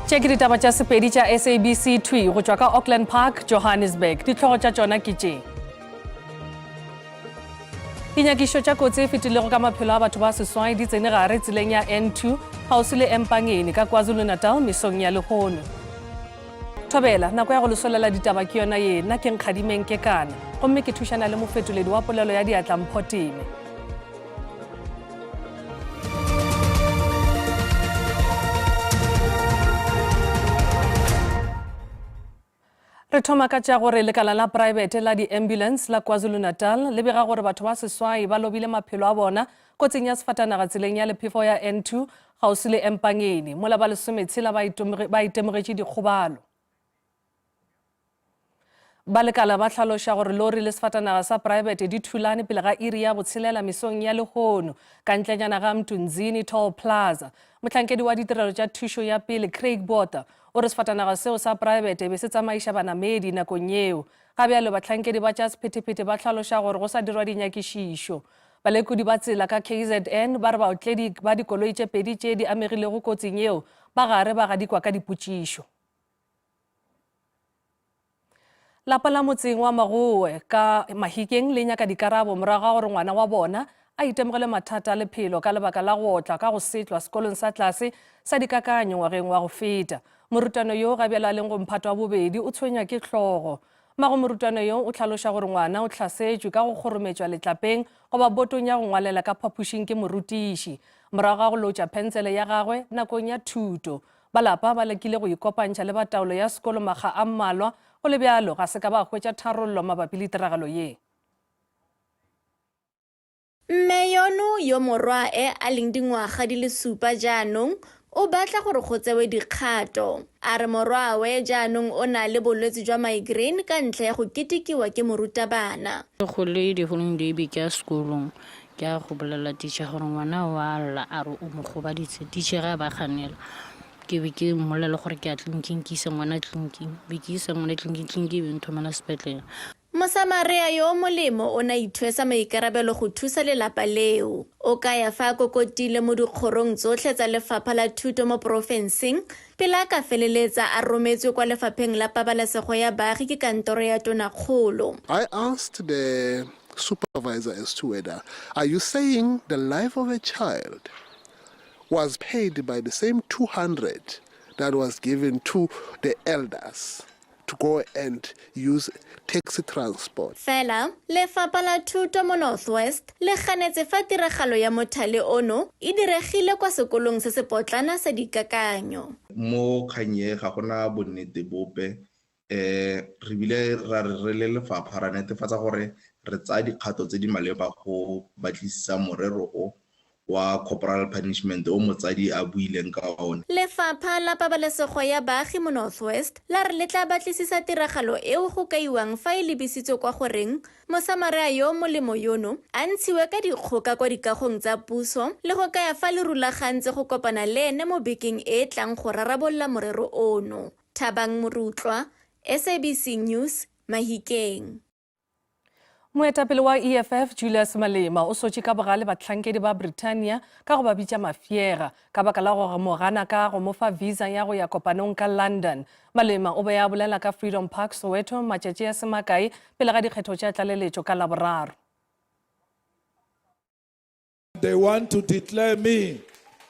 Check ditaba tša sepedi tša SABC 2 go tšwa ka Auckland Park, Johannesburg. Ditlhogo tša tšona ke tše. Dinyakišo tša kotsi e fetilego ka maphelo a batho ba seswai di tsene gare tseleng ya N2 gaufi le Empangeni ka KwaZulu-Natal mesong ya Lekgono. Thobela, nako ya go lesolela ditaba ke yona ye, nna ke Nkgadimeng Kekana, gomme ke thušana le mofetoledi wa polelo ya Diatla Mpho Teme. Re thoma ka tša gore lekala la private la di-ambulance la KwaZulu-Natal le bega gore batho ba seswai ba lobile maphelo a bona kotsing ya sefatanaga tseleng ya lephefo ya N2 gaufi le Empangeni mola ba lesometshela ba itemogetše dikgobalo. Ba lekala ba tlhaloša gore lori le sefatanaga sa private di thulane pele ga iri ya botshelela mesong ya Lekgono ka ntlenyana ga Mtunzini Toll Plaza. Mohlankedi wa ditirelo tša thušo ya pele Craig Botha o re sefatanaga seo sa private be se tsamaiša banamedi nakong yeo. Gabjalo bahlankedi ba tša sephetephete ba tlhaloša gore go sa dirwa dinyakišišo. Balekodi ba tsela ka KZN ba re baotledi ba dikoloi tše pedi tše di amegilego kotsing yeo ba gare ba gadikwa ka dipotšišo. Lapa la motseng wa Magoe ka Mahikeng le nyaka dikarabo morago ga gore ngwana wa bona a itemogele mathata a lephelo ka lebaka la go otla ka go setlwa sekolong sa tlase sa dikakanyo ngwageng wa go feta. Morutano yo gabjela leng go mphato wa bobedi o tshwenywa ke tlhogo. Mago morutano yo o tlhaloša gore ngwana o tlhasetšwe ka go kgorometšwa letlapeng goba botong ya go ngwalela ka phapošing ke morutiši morago ga go lotša pentsele ya gagwe nakong ya thuto. Balapa ba lekile go ikopantšha le bataolo ya sekolo makga a mmalwa go le bjalo ga se ka ba hwetša tharollo mabapi le tiragalo ye. Mme yono yo morwa a leng dingwaga di le 7 jaanong o batla gore go tsewe dikgato. A re morwawe jaanong o na le bolwetse jwa migraine ka ntlha ya go ketikiwa ke morutabana. Go le di holiday be ka sekolong ke a go bolela teacher gore ngwana wa lla a re o mo gobaditse. Teacher ga ba ganela ke be ke mmolela gore ke a tleliniking ke isa ngwana tleliniking be ke isa ngwana tleliniking be nthomela sepetlele. Mosamaria yo molemo o na ithwesa maikarabelo go thusa lelapa leo. O ka ya fa kokotile mo dikgorong tsotlhe tsa lefapha la thuto mo porofenseng pele a ka feleletsa a rometswe kwa lefapheng la pabalesego ya baagi ke kantoro ya tonakgolo. I asked the supervisor as to whether, are you saying the life of a child was paid by the same 200 that was given to the elders to go and use taxi transport? Fela, lefapha la thuto mo Northwest le ganetse fa tiragalo ya mothale ono e diregile kwa sekolong se se potlana sa dikakanyo. Mo kganye ga gona bonnete bope re bile ra re le lefapha ra netefatsa gore re tsaya dikgato tse di maleba go batlisisa morero o wa corporal punishment o motsadi a buileng ka one. Lefapha la pabalesego ya baagi mo Northwest la re le tla batlisisa tiragalo eo go kaiwang fa e lebisitswe kwa goreng mosamaria yo molemo yono a ntshiwe ka dikgoka kwa dikagong tsa puso le go kaya fa le rulagantse go kopana le ene mo bekeng e tlang go rarabolla morero ono. Thabang Morutlwa, SABC News, Mahikeng. Moetapele wa EFF Julius Malema o sotše ka bogale bahlankedi ba Britannia ka go ba bitša mafiega ka baka la gore mogana ka go mofa visa ya go ya kopanong ka London. Malema o be ya bolela ka Freedom Park Soweto matšatši a semakae pele ga dikgetho tša tlaleletšo ka Laboraro. They want to declare me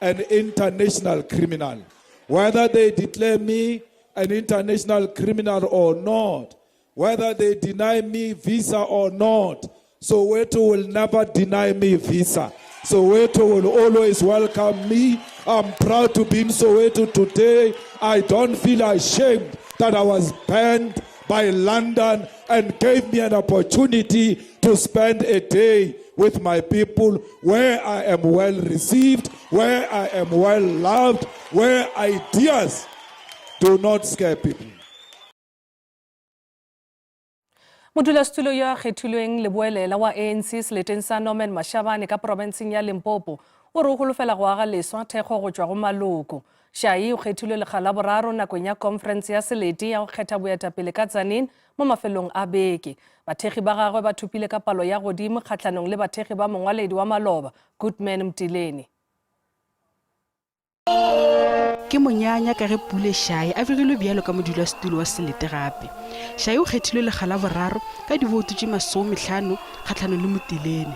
an international criminal. Whether they declare me an international criminal or not, whether they deny me visa or not, Soweto will never deny me visa. Soweto will always welcome me. I'm proud to be in Soweto today. I don't feel ashamed that I was banned by London and gave me an opportunity to spend a day with my people where I am well received, where I am well loved, where ideas do not scare people. Modulasetulo yo a kgethilweng leboelela wa ANC seleteng sa Norman Mashabane ka provinseng ya Limpopo o re o holofela go aga leswa thekgo go tšwa go maloko. Shai o kgethilwe lekga la boraro nakong ya conference ya selete ya go kgetha boetapele ka Tzaneen mo mafelong a beke. Bathegi ba gagwe ba thupile ka palo ya godimo kgatlhanong le bathegi ba mongwaledi wa maloba Goodman Mtileni. ke monyanya ka ge Pule Shai a begilwe bjalo ka modulasetulo wa Selete gape. Shai o kgethilwe lekga la boraro ka divoutu tše 50 kgahlano le Motilene.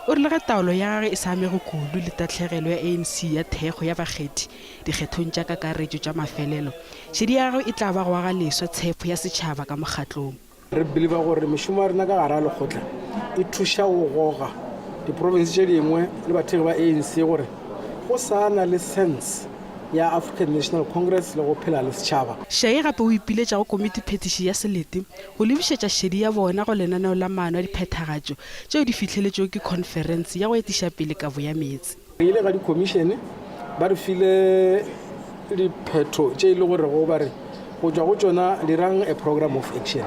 O rile ge taolo ya gage e sa amego kudu le tatlhegelo ya ANC ya thekgo ya bakgethi dikgethong tša kakaretšo tša mafelelo, šedi ya gagwe e tla ba go aga leswa tshepo ya setšhaba ka mokgatlong. Re believe gore mešomo ya rena ka gare a lekgotla e thuša go goga diprovince tše dingwe le bathegi ba ANC gore go sana le sense ya African National Congress le go phela le setšhaba. Shai gape o ipiletša go komiti phetiši ya Selete go lebišetša šedi ya bona go lenaneo la maano a diphethagatšo tšeo di fitlheletšego ke conference ya go etiša pele kabo ya metsi. Re ile ga di-commission ba re file diphetho tše e le gore go ba re go tšwa go tšona dirang a program of action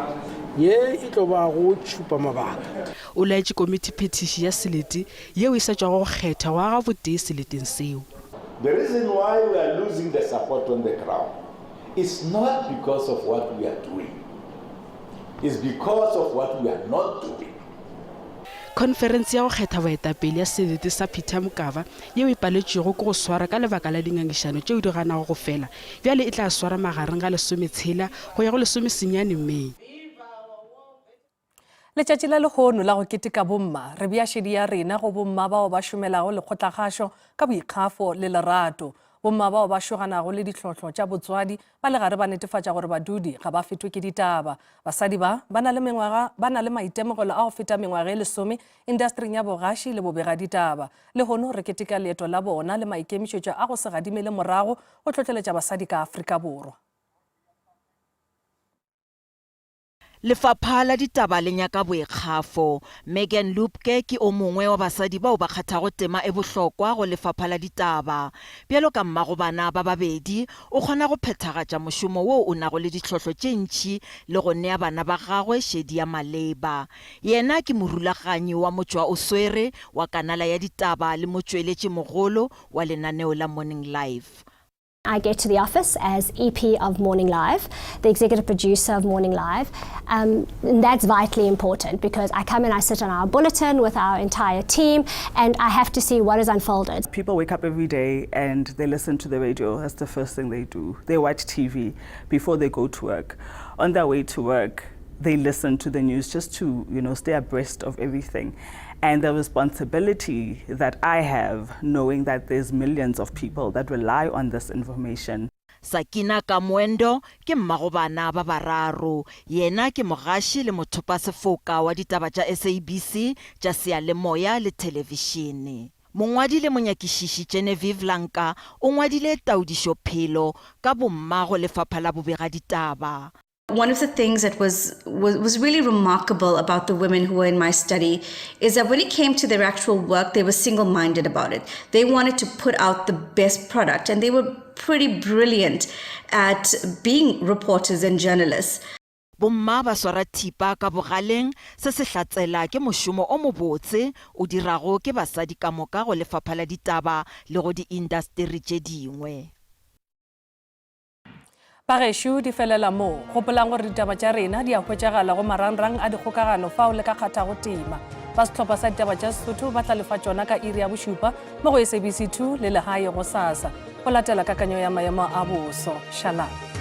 ye e tlo ba go tšhupa mabaka. O laetše komiti phetiši ya Selete yeo e sa tšwa go kgetha go aga botee seleteng seo. The reason why we are losing the support on the ground is not because of what we are doing. It's because of what we are not doing. Conference ya go kgetha baetapele ya Selete sa Peter Mokaba yeo e paletšego ke go swara ka lebaka la dingangišano tšeo di ganago go fela, bjale e tla swara magareng ga 16 go ya go 19 Mei. Letšatši la lehono la go keteka bomma re bea šedi ya rena go bomma bao ba šomelago lekgotlakgašo ka boikgafo le lerato, bomma bao ba šoganago le ditlhotlho tša botswadi ba le gare ba netefatša gore badudi ga ba fetwe ke ditaba. Basadi ba na le maitemogelo a go feta mengwaga e 10 industring ya bogaši le bobegaditaba. Lehono re keteka leeto la bona le maikemišetšo a go se gadimele morago go tlhotlheletša basadi ka Afrika Borwa. Lefapha la ditaba le nyaka boikgafo. Megan Lupke ke o mongwe wa basadi bao ba kgathago tema e bohlokwa go lefapha la ditaba. Bjalo ka mmagobana ba babedi o kgona go phethagatša mošomo wo o nago le ditlhotlho tše ntši le go nea bana ba gagwe šedi ya maleba. Yena ke morulaganyi wa Motšwa o Swere wa kanala ya ditaba le motšweletši mogolo wa lenaneo la Morning Live. I get to the office as EP of Morning Live, the executive producer of Morning Live, and that's vitally important because I come and I sit on our bulletin with our entire team and I have to see what is unfolded. People wake up every day and they listen to the radio. That's the first thing they do. They watch TV before they go to work. On their way to work, they listen to the news just to, stay abreast of everything. And the responsibility that I have, knowing that there's millions of people that rely on this information. Sakina Kamwendo ke mmagobana ba bararo. Yena ke mogaši le mothopasefoka wa ditaba tša SABC tša seyalemoya le televišene. Mongwadi le monyakišiši Genevieve Lanka o ngwadile taodišo phelo ka bomma go lefapha la bobegaditaba. One of the things that was really remarkable about the women who were in my study is that when it came to their actual work, they were single-minded about it. They wanted to put out the best product, and they were pretty brilliant at being reporters and journalists. Bomma ba swara thipa ka bogaleng se se hlatsela ke mošomo o mobotse o dirago ke basadi ka moka go lefapha la ditaba le go di-industry tše dingwe. Bagešo di felela mo gopolang gore ditaba tša rena di a hwetšagala go marangrang a dikgokagano fao le ka kgathago tema. Ba sehlopha sa ditaba tša Sesotho ba tla lefa tšona ka iri ya bošupa mo go SABC 2 le lehae go SASA go latela kakanyo ya maemo a boso. Shalom.